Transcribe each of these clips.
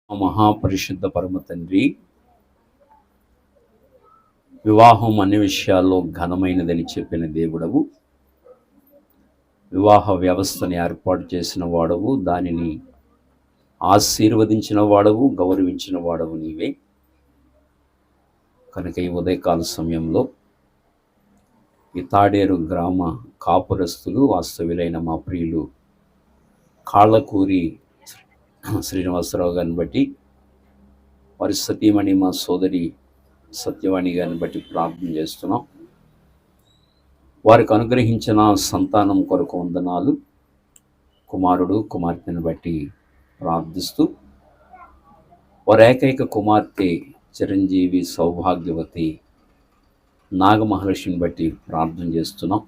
మహాపరిశుద్ధ పరమ తండ్రి, వివాహం అన్ని విషయాల్లో ఘనమైనదని చెప్పిన దేవుడవు, వివాహ వ్యవస్థని ఏర్పాటు చేసిన వాడవు, దానిని ఆశీర్వదించిన వాడవు, గౌరవించిన వాడవు నీవే. కనుక ఈ ఉదయకాల సమయంలో ఈ తాడేరు గ్రామ కాపురస్తులు, వాస్తవ్యులైన మా ప్రియులు కాళ్ళకూరి శ్రీనివాసరావు గారిని బట్టి, వారి సతీమణి మా సోదరి సత్యవాణి గారిని బట్టి ప్రార్థన చేస్తున్నాం. వారికి అనుగ్రహించిన సంతానం కొరకు వందనాలు. కుమారుడు కుమార్తెను బట్టి ప్రార్థిస్తూ, వారి ఏకైక కుమార్తె చిరంజీవి సౌభాగ్యవతి నాగమహాలక్ష్మిని బట్టి ప్రార్థన చేస్తున్నాం.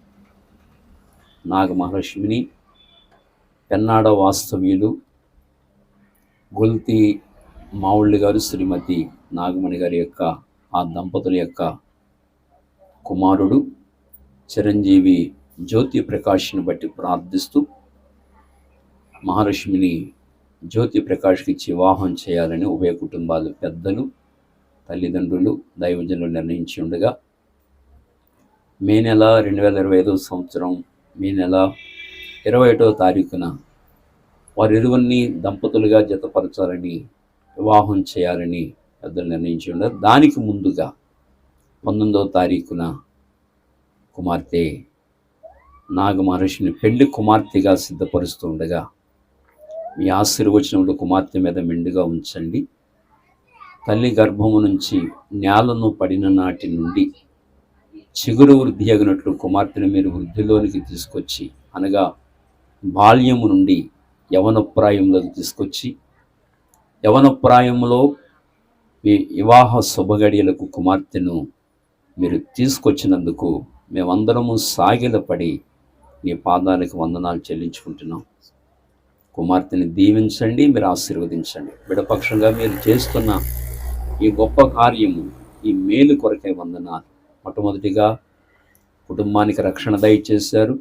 నాగమహాలక్ష్మిని పెన్నాడ వాస్తవ్యులు గొల్తి మావుళ్ళు గారు, శ్రీమతి నాగమణి గారి యొక్క ఆ దంపతుల యొక్క కుమారుడు చిరంజీవి జ్యోతి ప్రకాష్ని బట్టి ప్రార్థిస్తూ, మహాలక్ష్మిని జ్యోతి ప్రకాష్కి ఇచ్చి వివాహం చేయాలని ఉభయ కుటుంబాలు, పెద్దలు, తల్లిదండ్రులు, దైవజనులు నిర్ణయించి ఉండగా, మే నెల 2025 సంవత్సరం మే నెల 21వ తారీఖున వారిరువురిని దంపతులుగా జతపరచాలని, వివాహం చేయాలని పెద్దలు నిర్ణయించి ఉండగా, దానికి ముందుగా 19వ తారీఖున కుమార్తె నాగమహర్షిని పెళ్లి కుమార్తెగా సిద్ధపరుస్తూ ఉండగా, మీ ఆశీర్వచనంలో కుమార్తె మీద మెండుగా ఉంచండి. తల్లి గర్భము నుంచి నేలను పడిన నాటి నుండి చిగురు వృద్ధి అగినట్లు కుమార్తెను మీరు వృద్ధిలోనికి తీసుకొచ్చి, అనగా బాల్యము నుండి యవనప్రాయంలోకి తీసుకొచ్చి, యవనప్రాయంలో మీ వివాహ శుభగడియలకు కుమార్తెను మీరు తీసుకొచ్చినందుకు మేమందరము సాగిలపడి నీ పాదాలకు వందనాలు చెల్లించుకుంటున్నాం. కుమార్తెని దీవించండి, మీరు ఆశీర్వదించండి. బిడపక్షంగా మీరు చేస్తున్న ఈ గొప్ప కార్యము, ఈ మేలు కొరకే వందనాలు. మొట్టమొదటిగా కుటుంబానికి రక్షణ దయచేశారు.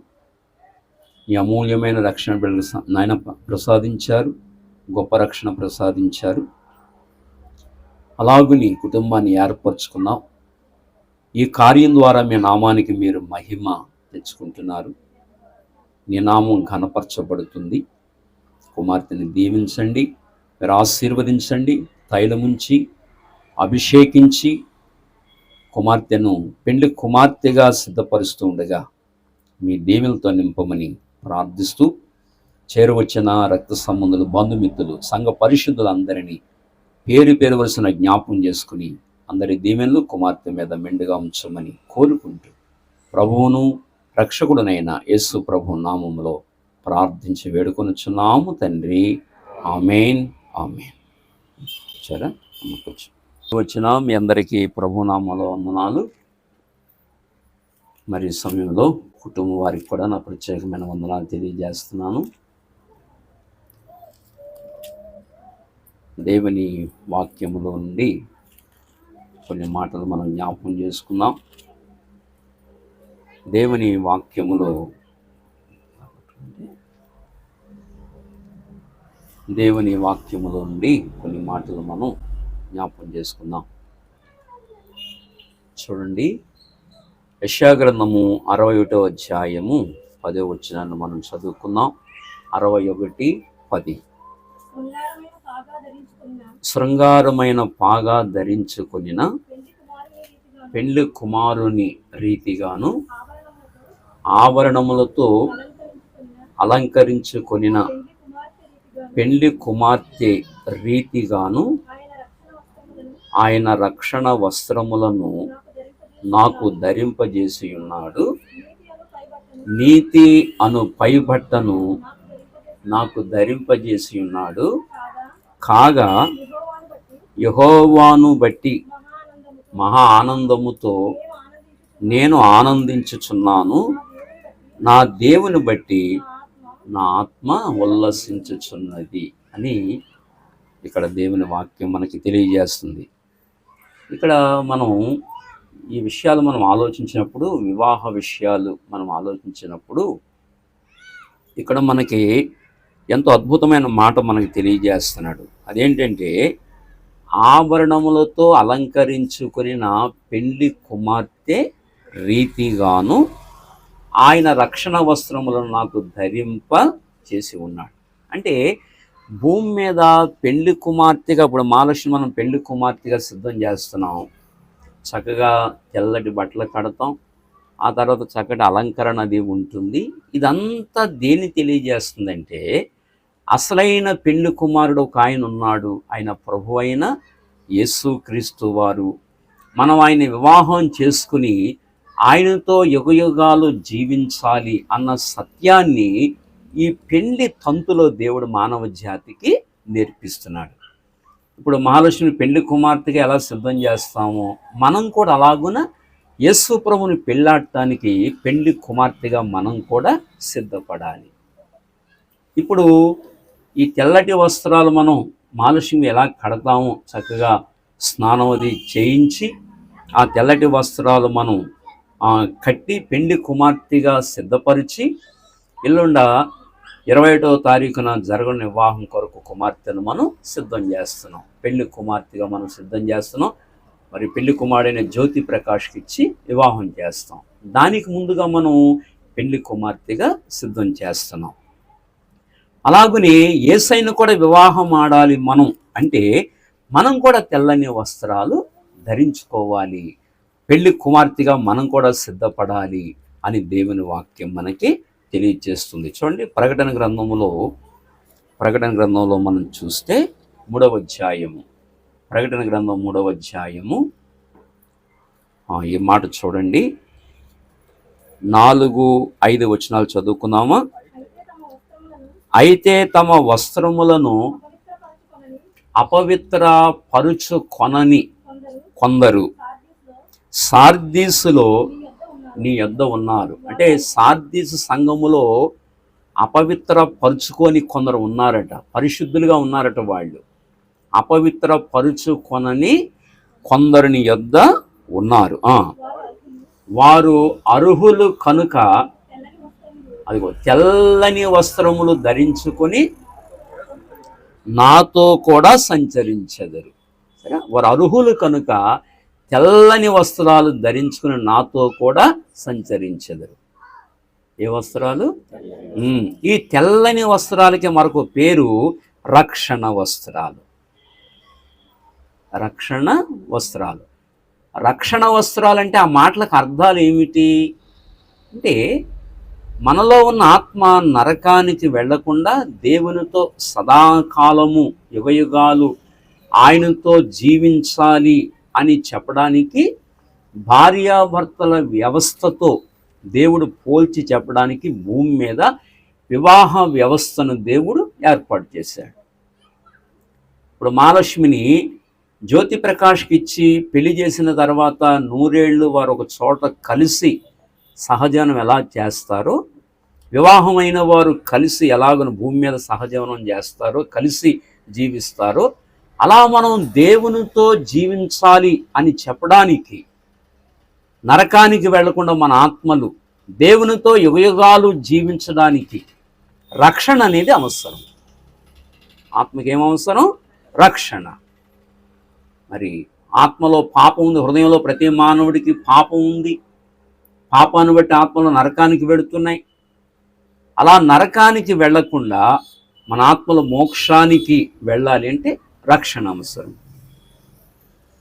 ఈ అమూల్యమైన రక్షణ బిడ్డలు నాయన ప్రసాదించారు, గొప్ప రక్షణ ప్రసాదించారు. అలాగుని కుటుంబాన్ని ఏర్పరచుకున్నాం. ఈ కార్యం ద్వారా మీ నామానికి మీరు మహిమ తెచ్చుకుంటున్నారు. నీ నామం ఘనపరచబడుతుంది. కుమార్తెని దీవించండి, మీరు ఆశీర్వదించండి. తైలముంచి అభిషేకించి కుమార్తెను పెళ్లి కుమార్తెగా సిద్ధపరుస్తూ ఉండగా మీ దీవెనలతో నింపమని ప్రార్థిస్తూ, చేరువచ్చిన రక్త సంబంధులు, బంధుమిత్రులు, సంఘ పరిశుద్ధులందరినీ పేరు పేరు వలసిన జ్ఞాపం చేసుకుని అందరి దీవెనలు కుమార్తె మీద మెండుగా ఉంచమని కోరుకుంటూ, ప్రభువును రక్షకుడునైన యేసు ప్రభు నామములో ప్రార్థించి వేడుకొనుచున్నాము తండ్రి. ఆమేన్, ఆమేన్. సరే, వచ్చిన మీ అందరికీ ప్రభునామంలో వందనాలు. మరి ఈ సమయంలో కుటుంబం వారికి కూడా నా ప్రత్యేకమైన వందనాలు తెలియజేస్తున్నాను. దేవుని వాక్యములో నుండి కొన్ని మాటలు మనం జ్ఞాపకం చేసుకుందాం. దేవుని వాక్యములో నుండి కొన్ని మాటలు మనం జ్ఞాపకం చేసుకుందాం. చూడండి, యెషయా గ్రంథము 61వ అధ్యాయము 10వ వచనాన్ని మనం చదువుకుందాం. 61:10. శృంగారమైన పాగా ధరించుకొనిన పెళ్లి కుమారుని రీతిగాను, ఆభరణములతో అలంకరించుకొనిన పెళ్లి కుమార్తె రీతిగాను ఆయన రక్షణ వస్త్రములను నాకు ధరింపజేసి ఉన్నాడు. నీతి అను పైబట్టను నాకు ధరింపజేసి ఉన్నాడు. కాగా యెహోవాను బట్టి మహా ఆనందముతో నేను ఆనందించుచున్నాను. నా దేవుని బట్టి నా ఆత్మ ఉల్లసించుచున్నది అని ఇక్కడ దేవుని వాక్యం మనకి తెలియజేస్తుంది. ఇక్కడ మనం ఈ విషయాలు మనం ఆలోచించినప్పుడు, వివాహ విషయాలు మనం ఆలోచించినప్పుడు, ఇక్కడ మనకి ఎంతో అద్భుతమైన మాట మనకు తెలియజేస్తున్నాడు. అదేంటంటే, ఆభరణములతో అలంకరించుకుని పెండ్లి కుమార్తె రీతిగాను ఆయన రక్షణ వస్త్రములను నాకు ధరింప చేసి ఉన్నాడు. అంటే భూమి మీద పెళ్లి కుమార్తెగా, ఇప్పుడు మహాలక్ష్మి మనం పెళ్లి కుమార్తెగా సిద్ధం చేస్తున్నాం. చక్కగా తెల్లటి బట్టలు కడతాం, ఆ తర్వాత చక్కటి అలంకరణ అది ఉంటుంది. ఇదంతా దేన్ని తెలియజేస్తుందంటే, అసలైన పెళ్లి కుమారుడు ఒక ఆయన ఉన్నాడు, ఆయన ప్రభు అయిన యేసుక్రీస్తు వారు. మనం ఆయన వివాహం చేసుకుని ఆయనతో యుగయుగాలు జీవించాలి అన్న సత్యాన్ని ఈ పెళ్లి తంతులో దేవుడు మానవ జాతికి నేర్పిస్తున్నాడు. ఇప్పుడు మహాలక్ష్మి పెళ్లి కుమార్తెగా ఎలా సిద్ధం చేస్తామో, మనం కూడా అలాగున యేసు ప్రభుని పెళ్ళాడటానికి పెళ్లి కుమార్తెగా మనం కూడా సిద్ధపడాలి. ఇప్పుడు ఈ తెల్లటి వస్త్రాలు మనం మహాలక్ష్మి ఎలా కడతామో, చక్కగా స్నానం అది చేయించి ఆ తెల్లటి వస్త్రాలు మనం కట్టి పెళ్లి కుమార్తెగా సిద్ధపరిచి, ఎల్లుండ 21వ తారీఖున జరగని వివాహం కొరకు కుమార్తెను మనం సిద్ధం చేస్తున్నాం. పెళ్లి కుమార్తెగా మనం సిద్ధం చేస్తున్నాం. మరి పెళ్లి కుమారుడైన జ్యోతి ప్రకాష్కి ఇచ్చి వివాహం చేస్తాం. దానికి ముందుగా మనం పెళ్లి కుమార్తెగా సిద్ధం చేస్తున్నాం. అలాగనే యేసయ్యను కూడా వివాహం ఆడాలి మనం అంటే, మనం కూడా తెల్లని వస్త్రాలు ధరించుకోవాలి, పెళ్లి కుమార్తెగా మనం కూడా సిద్ధపడాలి అని దేవుని వాక్యం మనకి తెలియజేస్తుంది. చూడండి, ప్రకటన గ్రంథంలో మనం చూస్తే 3వ అధ్యాయము, ప్రకటన గ్రంథం 3వ అధ్యాయము ఈ మాట చూడండి, 4-5 వచనాలు చదువుకుందామా. అయితే తమ వస్త్రములను అపవిత్ర పరుచు కొనని కొందరు సార్దీసులో నీ యొద్ద ఉన్నారు. అంటే సార్దీసు సంఘములో అపవిత్ర పరుచుకొని కొందరు ఉన్నారట, పరిశుద్ధులుగా ఉన్నారట. వాళ్ళు అపవిత్ర పరుచుకొనని కొందరు నీ యొద్ద ఉన్నారు. వారు అర్హులు కనుక అదిగో తెల్లని వస్త్రములు ధరించుకొని నాతో కూడా సంచరించెదరు. సరే, వారు అర్హులు కనుక తెల్లని వస్త్రాలు ధరించుకుని నాతో కూడా సంచరించెదరు. ఏ వస్త్రాలు? ఈ తెల్లని వస్త్రాలకి మరొక పేరు రక్షణ వస్త్రాలు. రక్షణ వస్త్రాలు. రక్షణ వస్త్రాలు అంటే ఆ మాటలకు అర్థాలు ఏమిటి అంటే, మనలో ఉన్న ఆత్మ నరకానికి వెళ్లకుండా దేవునితో సదాకాలము యుగయుగాలు ఆయనతో జీవించాలి అని చెప్పడానికి, భార్యాభర్తల వ్యవస్థతో దేవుడు పోల్చి చెప్పడానికి భూమి మీద వివాహ వ్యవస్థను దేవుడు ఏర్పాటు చేశాడు. ఇప్పుడు మహాలక్ష్మిని జ్యోతి ప్రకాష్కి ఇచ్చి పెళ్లి చేసిన తర్వాత 100 ఏళ్ళు వారు ఒక చోట కలిసి సహజీవనం ఎలా చేస్తారో, వివాహమైన వారు కలిసి ఎలాగో భూమి మీద సహజీవనం చేస్తారో, కలిసి జీవిస్తారో, అలా మనం దేవునితో జీవించాలి అని చెప్పడానికి, నరకానికి వెళ్లకుండా మన ఆత్మలు దేవునితో యుగయుగాలు జీవించడానికి రక్షణ అనేది అవసరం. ఆత్మకి ఏమవసరం? రక్షణ. మరి ఆత్మలో పాపం ఉంది, హృదయంలో ప్రతి మానవుడికి పాపం ఉంది. పాపాన్ని బట్టి ఆత్మలు నరకానికి వెళుతున్నాయి. అలా నరకానికి వెళ్లకుండా మన ఆత్మలు మోక్షానికి వెళ్ళాలి అంటే రక్షణ అవసరం.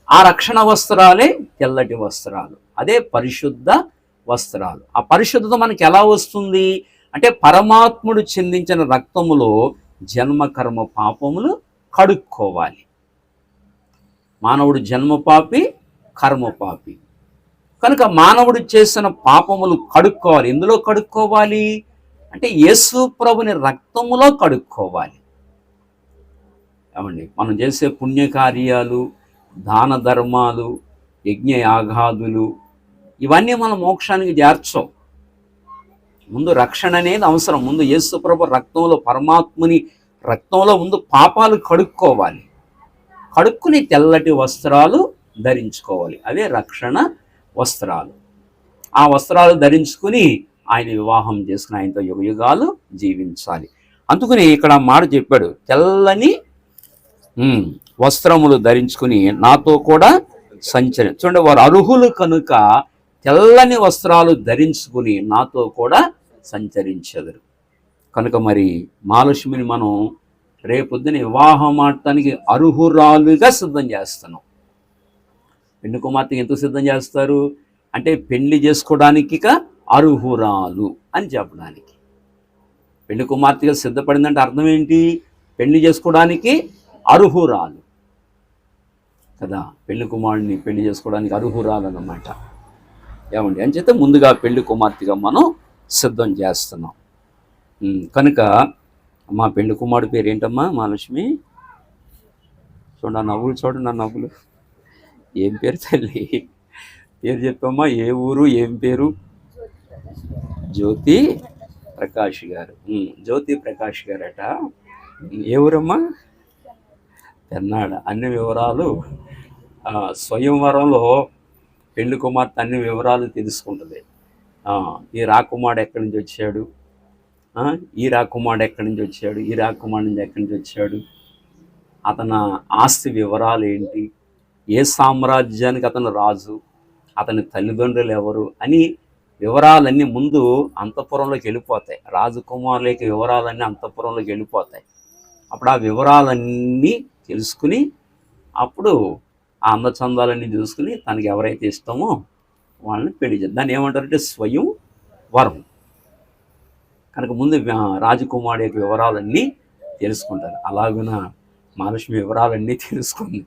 ఆ రక్షణ వస్త్రాలే తెల్లటి వస్త్రాలు, అదే పరిశుద్ధ వస్త్రాలు. ఆ పరిశుద్ధత మనకి ఎలా వస్తుంది అంటే, పరమాత్ముడు చెందించిన రక్తములో జన్మకర్మ పాపములు కడుక్కోవాలి. మానవుడు జన్మపాపి, కర్మపాపి కనుక మానవుడు చేసిన పాపములు కడుక్కోవాలి. ఎందులో కడుక్కోవాలి అంటే, యేసు ప్రభుని రక్తములో కడుక్కోవాలి. ఏమండి, మనం చేసే పుణ్యకార్యాలు, దాన ధర్మాలు, యజ్ఞయాగాదులు ఇవన్నీ మన మోక్షానికి చేర్చవు. ముందు రక్షణ అనేది అవసరం. ముందు యేసు ప్రభు రక్తంలో, పరమాత్ముని రక్తంలో ముందు పాపాలు కడుక్కోవాలి. కడుక్కుని తెల్లటి వస్త్రాలు ధరించుకోవాలి. అవే రక్షణ వస్త్రాలు. ఆ వస్త్రాలు ధరించుకుని ఆయన వివాహం చేసుకుని ఆయనతో యుగయుగాలు జీవించాలి. అందుకని ఇక్కడ మాట చెప్పాడు, తెల్లని వస్త్రములు ధరించుకుని నాతో కూడా చూడండి, వారు అర్హులు కనుక తెల్లని వస్త్రాలు ధరించుకుని నాతో కూడా సంచరించెదరు. కనుక మరి మహాలక్ష్మిని మనం రేపొద్దున వివాహం ఆడటానికి అర్హురాలుగా సిద్ధం చేస్తున్నాం. పెళ్లి కుమార్తెకి ఎందుకు సిద్ధం చేస్తారు అంటే పెళ్లి చేసుకోవడానికి అర్హురాలు అని చెప్పడానికి. పెళ్లి కుమార్తెగా సిద్ధపడిందంటే అర్థం ఏంటి? పెళ్లి చేసుకోవడానికి అర్హురాలు కదా, పెళ్లి కుమారుడిని పెళ్లి చేసుకోవడానికి అర్హురాలు అన్నమాట. ఏమండి అని చెప్తే ముందుగా పెళ్లి కుమార్తెగా మనం సిద్ధం చేస్తున్నాం. కనుక మా పెళ్లి కుమారుడు పేరు ఏంటమ్మా? మహాలక్ష్మి. చూడండి నవ్వులు, చూడండి నా నవ్వులు. ఏం పేరు తల్లి? పేరు చెప్పమ్మా, ఏ ఊరు, ఏం పేరు? జ్యోతి ప్రకాష్ గారు. జ్యోతి ప్రకాష్ గారట. ఏ ఊరమ్మా? పెన్నాడ. అన్ని వివరాలు స్వయంవరంలో పెళ్లి కుమార్తె అన్ని వివరాలు తెలుసుకుంటుంది. ఈ రాకుమారుడు ఎక్కడి నుంచి వచ్చాడు, ఈ రాకుమారుడు ఎక్కడి నుంచి వచ్చాడు, ఈ రాకుమారుడు నుంచి ఎక్కడి నుంచి వచ్చాడు, అతని ఆస్తి వివరాలు ఏంటి, ఏ సామ్రాజ్యానికి అతను రాజు, అతని తల్లిదండ్రులు ఎవరు అని వివరాలన్నీ ముందు అంతఃపురంలోకి వెళ్ళిపోతాయి. రాజకుమారులకి వివరాలన్నీ అంతఃపురంలోకి వెళ్ళిపోతాయి. అప్పుడు ఆ వివరాలన్నీ తెలుసుకుని అప్పుడు ఆ అందచందాలన్నీ చూసుకుని తనకి ఎవరైతే ఇష్టమో వాళ్ళని పెళ్లి చేద్దాం. దాన్ని ఏమంటారంటే స్వయం వరం. కనుక ముందు రాజకుమారుడి యొక్క వివరాలన్నీ తెలుసుకుంటారు. అలాగున మహాలక్ష్మి వివరాలన్నీ తెలుసుకుంది.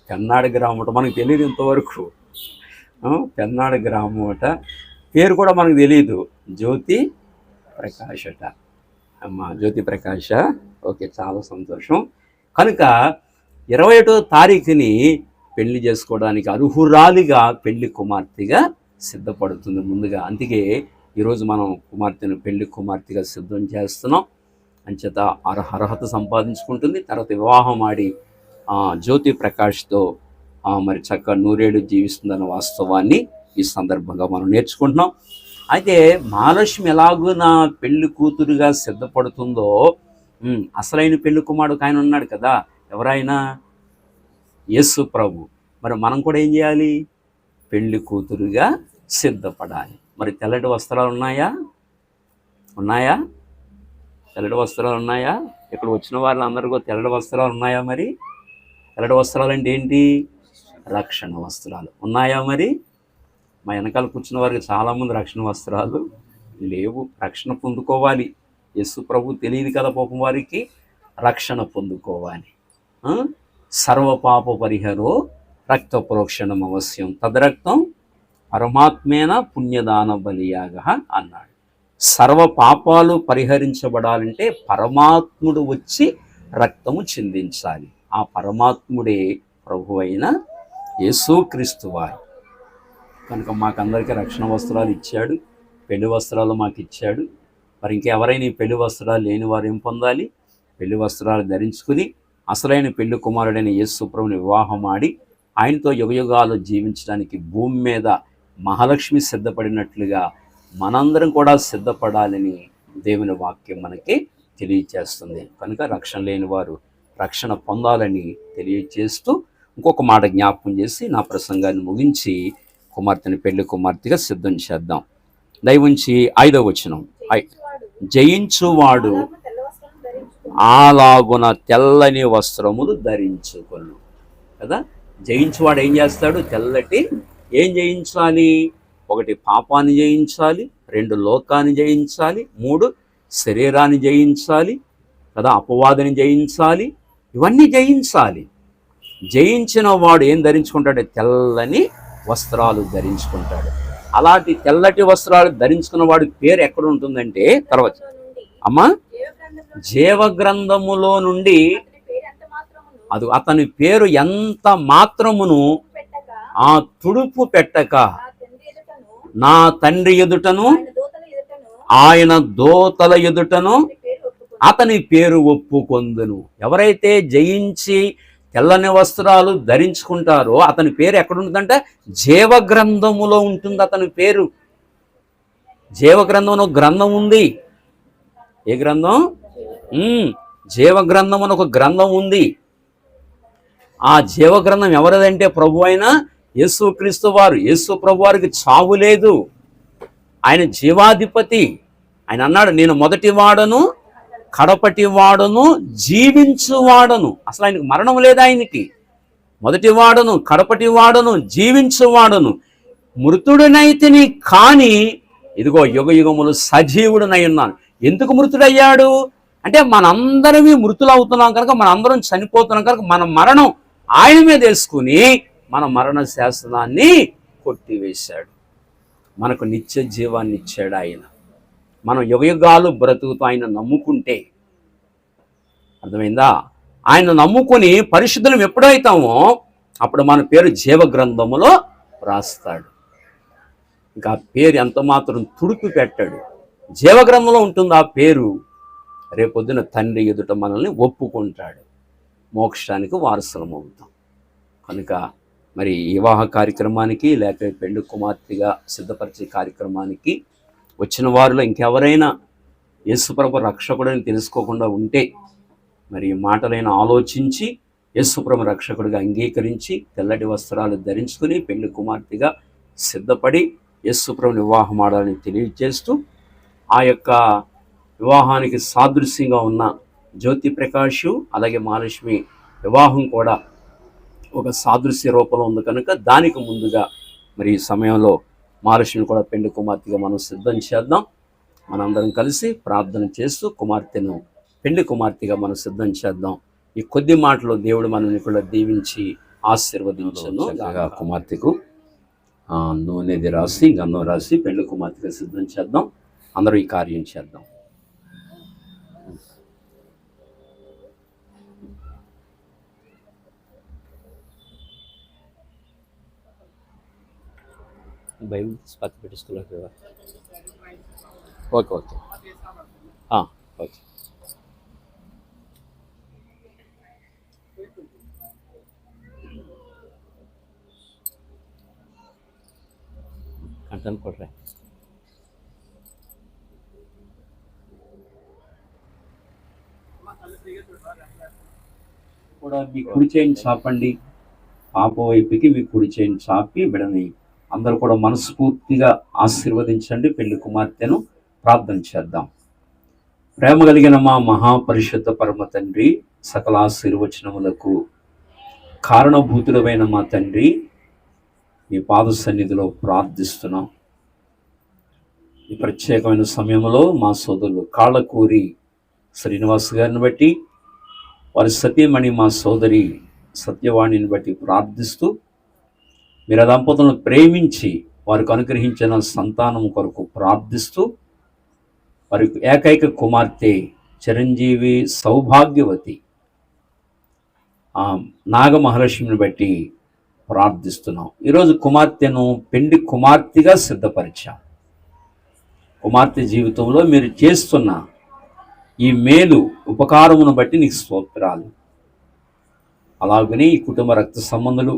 పెన్నాడ గ్రామం అట, మనకు తెలియదు ఇంతవరకు. పెన్నాడ గ్రామం అట, పేరు కూడా మనకు తెలియదు. జ్యోతి ప్రకాష్ అట. అమ్మ జ్యోతి ప్రకాష, ఓకే, చాలా సంతోషం. కనుక 21వ తారీఖుని పెళ్లి చేసుకోవడానికి అర్హురాలిగా పెళ్లి కుమార్తెగా సిద్ధపడుతుంది ముందుగా. అందుకే ఈరోజు మనం కుమార్తెను పెళ్లి కుమార్తెగా సిద్ధం చేస్తున్నాం. అంచేత అర్హత సంపాదించుకుంటుంది. తర్వాత వివాహం ఆడి జ్యోతి ప్రకాష్తో మరి చక్కగా నూరేళ్ళు జీవిస్తుందన్న వాస్తవాన్ని ఈ సందర్భంగా మనం నేర్చుకుంటున్నాం. అయితే మహాలక్ష్మి ఎలాగూ నా పెళ్లి కూతురుగా సిద్ధపడుతుందో అసలైన పెళ్లి కుమారుడు ఆయన ఉన్నాడు కదా, ఎవరైనా యేసు ప్రభు. మరి మనం కూడా ఏం చేయాలి? పెళ్లి కూతురుగా సిద్ధపడాలి. మరి తెల్లటి వస్త్రాలు ఉన్నాయా? తెల్లటి వస్త్రాలు ఉన్నాయా? ఇక్కడ వచ్చిన వాళ్ళందరికీ తెల్లటి వస్త్రాలు ఉన్నాయా? మరి తెల్లటి వస్త్రాలు అంటే ఏంటి? రక్షణ వస్త్రాలు ఉన్నాయా? మరి మా వెనకాల కూర్చున్న వారికి చాలామంది రక్షణ వస్త్రాలు లేవు. రక్షణ పొందుకోవాలి. యేసు ప్రభు తెలియదు కదా పాపం వారికి, రక్షణ పొందుకోవాలి. సర్వపాప పరిహరో రక్త ప్రోక్షణం అవశ్యం, తద్రక్తం పరమాత్మేన పుణ్యదాన బలియాగ అన్నాడు. సర్వ పాపాలు పరిహరించబడాలంటే పరమాత్ముడు వచ్చి రక్తము చిందించాలి. ఆ పరమాత్ముడే ప్రభు అయిన యేసుక్రీస్తు వారు. కనుక మాకందరికీ రక్షణ వస్త్రాలు ఇచ్చాడు, పెళ్లి వస్త్రాలు మాకు ఇచ్చాడు. మరి ఇంకెవరైనా ఈ పెళ్లి వస్త్రాలు లేని వారు ఏం పొందాలి? పెళ్లి వస్త్రాలు ధరించుకుని అసలైన పెళ్లి కుమారుడైన యేసు ప్రభుని వివాహం ఆడి ఆయనతో యుగయుగాలు జీవించడానికి భూమి మీద మహాలక్ష్మి సిద్ధపడినట్లుగా మనందరం కూడా సిద్ధపడాలని దేవుని వాక్యం మనకి తెలియచేస్తుంది. కనుక రక్షణ లేని వారు రక్షణ పొందాలని తెలియచేస్తూ ఇంకొక మాట జ్ఞాపకం చేసి నా ప్రసంగాన్ని ముగించి కుమార్తెని పెళ్లి కుమార్తెగా సిద్ధం చేద్దాం. దయవుంచి 5వ వచనం, జయించువాడు అలాగున తెల్లని వస్త్రములు ధరించుకొను కదా. జయించువాడు ఏం చేస్తాడు? తెల్లటి ఏం జయించాలి? 1 పాపాన్ని జయించాలి, 2 లోకాన్ని జయించాలి, 3 శరీరాన్ని జయించాలి కదా, అపవాదిని జయించాలి, ఇవన్నీ జయించాలి. జయించిన వాడు ఏం ధరించుకుంటాడు? తెల్లని వస్త్రాలు ధరించుకుంటాడు. అలాంటి తెల్లటి వస్త్రాలు ధరించుకున్న వాడి పేరు ఎక్కడ ఉంటుందంటే తర్వాత అమ్మా జీవగ్రంథములో నుండి అది అతని పేరు ఎంత మాత్రమును ఆ తుడుపు పెట్టక నా తండ్రి ఎదుటను ఆయన దూతల ఎదుటను అతని పేరు ఒప్పుకొందును. ఎవరైతే జయించి తెల్లని వస్త్రాలు ధరించుకుంటారో అతని పేరు ఎక్కడ ఉంటుందంటే జీవగ్రంథములో ఉంటుంది. అతని పేరు జీవగ్రంథంలో గ్రంథం ఉంది. ఏ గ్రంథం? జీవ గ్రంథం అని ఒక గ్రంథం ఉంది. ఆ జీవ గ్రంథం ఎవరిదంటే ప్రభు అయిన యేసుక్రీస్తు వారు. యేసు ప్రభు వారికి చావు లేదు, ఆయన జీవాధిపతి. ఆయన అన్నాడు, నేను మొదటి వాడను కడపటి వాడను జీవించువాడను. అసలు ఆయనకు మరణం లేదు. ఆయనకి మొదటి వాడను కడపటి వాడను జీవించువాడను, మృతుడినైతిని కానీ ఇదిగో యుగ యుగములు సజీవుడినై ఉన్నాను. ఎందుకు మృతుడయ్యాడు అంటే మనందరమీ మృతులు అవుతున్నాం కనుక, మనందరం చనిపోతున్నాం కనుక మన మరణం ఆయన మీద వేసుకుని మన మరణ శాసనాన్ని కొట్టివేశాడు. మనకు నిత్య జీవాన్ని ఇచ్చాడు ఆయన. మనం యుగయుగాలు బ్రతుకుతూ ఆయన నమ్ముకుంటే, అర్థమైందా? ఆయన నమ్ముకొని పరిశుద్ధులం ఎప్పుడైతామో అప్పుడు మన పేరు జీవ గ్రంథములో రాస్తాడు. ఇంకా ఆ పేరు ఎంత మాత్రం తుడిపి పెట్టాడు. జీవగ్రంథంలో ఉంటుంది ఆ పేరు. రేపొద్దున తండ్రి ఎదుట మనల్ని ఒప్పుకుంటాడు, మోక్షానికి వారసులం అవుతాం. కనుక మరి వివాహ కార్యక్రమానికి లేక పెళ్లి కుమార్తెగా సిద్ధపరిచే కార్యక్రమానికి వచ్చిన వారిలో ఇంకెవరైనా యేసుప్రభు రక్షకుడిని తెలుసుకోకుండా ఉంటే మరి ఈ మాటలైన ఆలోచించి యేసుప్రభు రక్షకుడిగా అంగీకరించి తెల్లటి వస్త్రాలు ధరించుకుని పెళ్లి కుమార్తెగా సిద్ధపడి యేసుప్రభుని వివాహం ఆడాలని తెలియజేస్తూ, ఆ యొక్క వివాహానికి సాదృశ్యంగా ఉన్న జ్యోతి ప్రకాష్ అలాగే మహాలక్ష్మి వివాహం కూడా ఒక సాదృశ్య రూపంలో ఉంది కనుక దానికి ముందుగా మరి ఈ సమయంలో మహాలక్ష్మిని కూడా పెళ్లి కుమార్తెగా మనం సిద్ధం చేద్దాం. మనందరం కలిసి ప్రార్థన చేస్తూ కుమార్తెను పెళ్లి కుమార్తెగా మనం సిద్ధం చేద్దాం. ఈ కొద్ది మాటలు దేవుడు మనల్ని కూడా దీవించి ఆశీర్వదించను. కుమార్తెకు నూనెది రాసి గంధం రాసి పెళ్లి కుమార్తెగా సిద్ధం చేద్దాం. అందరూ ఈ కార్యం చేద్దాం. బైబిల్ పక్క పెట్టేసుకోలేదు. Okay okay okay. కంటెంట్ కొట్రా. కూడా మీ కుడి చేయిని చాపండి, పాప వైపుకి మీ కుడి చేయిని చాపి బిడని అందరూ కూడా మనస్ఫూర్తిగా ఆశీర్వదించండి. పెళ్లి కుమార్తెను ప్రార్థన చేద్దాం. ప్రేమ కలిగిన మా మహాపరిశుద్ధ పరమ తండ్రి, సకల ఆశీర్వచనములకు కారణభూతులమైన మా తండ్రి, మీ పాద సన్నిధిలో ప్రార్థిస్తున్నాం. ఈ ప్రత్యేకమైన సమయంలో మా సోదరులు కాళ్ళకూరి శ్రీనివాస్ గారిని బట్టి, వారి సతీమణి మా సోదరి సత్యవాణిని బట్టి ప్రార్థిస్తూ, మీరు ఆ దంపతులను ప్రేమించి వారికి అనుగ్రహించిన సంతానం కొరకు ప్రార్థిస్తూ, వారికి ఏకైక కుమార్తె చిరంజీవి సౌభాగ్యవతి నాగమహాలక్ష్మిని బట్టి ప్రార్థిస్తున్నాం. ఈరోజు కుమార్తెను పెండి కుమార్తెగా సిద్ధపరిచాం. కుమార్తె జీవితంలో మీరు చేస్తున్న ఈ మేలు ఉపకారమును బట్టి నీకు స్తోత్రాలు. అలాగని ఈ కుటుంబ రక్త సంబంధులు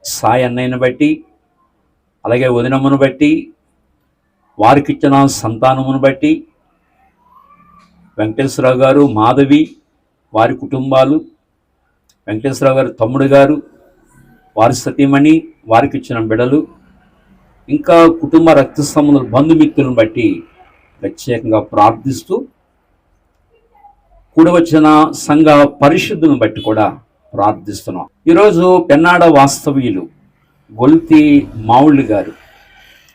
సాయి అన్నయ్యను బట్టి, అలాగే వదినమ్మను బట్టి, వారికిచ్చిన సంతానమును బట్టి, వెంకటేశ్వరరావు గారు మాధవి వారి కుటుంబాలు, వెంకటేశ్వరరావు గారు తమ్ముడు గారు వారి సతీమణి వారికి ఇచ్చిన బిడలు, ఇంకా కుటుంబ రక్త సంబంధుల బంధుమిత్రులను బట్టి ప్రత్యేకంగా ప్రార్థిస్తూ, కూడి వచ్చిన సంఘ పరిశుద్ధులను బట్టి కూడా ప్రార్థిస్తున్నాం. ఈరోజు పెన్నాడ వాస్తవ్యులు గొల్తి మావుళ్ళు గారు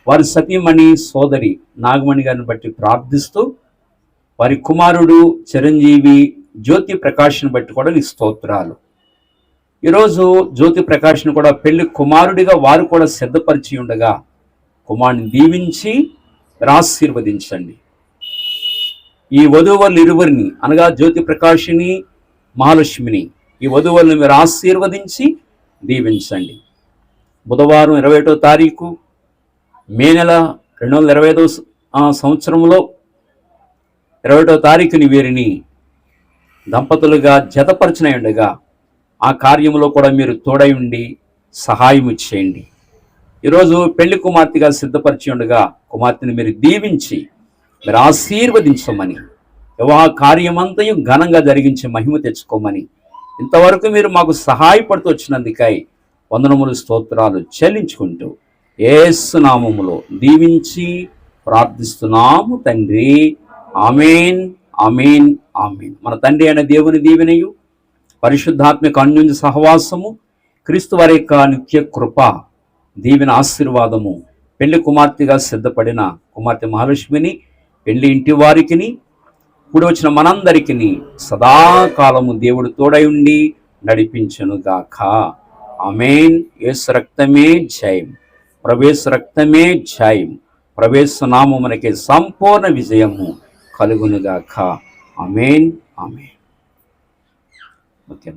వారి సతీమణి సోదరి నాగమణి గారిని బట్టి ప్రార్థిస్తూ, వారి కుమారుడు చిరంజీవి జ్యోతి ప్రకాష్ని బట్టి కూడా నీ స్తోత్రాలు. ఈరోజు జ్యోతి ప్రకాష్ని కూడా పెళ్లి కుమారుడిగా వారు కూడా సిద్ధపరిచి ఉండగా కుమారుని దీవించి ఆశీర్వదించండి. ఈ వధువులు ఇరువురిని అనగా జ్యోతి ప్రకాష్ని మహాలక్ష్మిని ఈ వధువులను మీరు ఆశీర్వదించి దీవించండి. బుధవారం 21వ తారీఖు మే నెల 2025 సంవత్సరంలో 21వ తారీఖుని వీరిని దంపతులుగా జతపరచిన ఉండగా ఆ కార్యంలో కూడా మీరు తోడై ఉండి సహాయం చేయండి. ఈరోజు పెళ్లి కుమార్తెగా సిద్ధపరిచి ఉండగా కుమార్తెని మీరు దీవించి మీరు ఆశీర్వదించమని వివాహ కార్యమంతయు ఘనంగా జరిగించి మహిమ తెచ్చుకోమని ఇంతవరకు మీరు మాకు సహాయపడుతూ వచ్చినందుకై వందనములు స్తోత్రాలు చెల్లించుకుంటూ యేసు నామములో దీవించి ప్రార్థిస్తున్నాము తండ్రి. ఆమేన్, ఆమేన్, ఆమేన్. మన తండ్రి అయిన దేవుని దీవెనయు, పరిశుద్ధాత్మిక అన్యోన్య సహవాసము, క్రీస్తు వారి యొక్క నిత్య కృప, దీవెన, ఆశీర్వాదము, పెళ్లి కుమార్తెగా సిద్ధపడిన కుమార్తె మహాలక్ష్మిని, పెళ్లి ఇంటి వారికిని, కూడి వచ్చిన మనందరికీ సదాకాలము దేవుడు తోడై ఉండి నడిపించునుగాక. ఆమేన్. యేసు రక్తమే జయం, ప్రవేశ రక్తమే జయం, ప్రవేశ నామమునకే సంపూర్ణ విజయము కలుగునుగాక. ఆమేన్, ఆమేన్. ఓకే.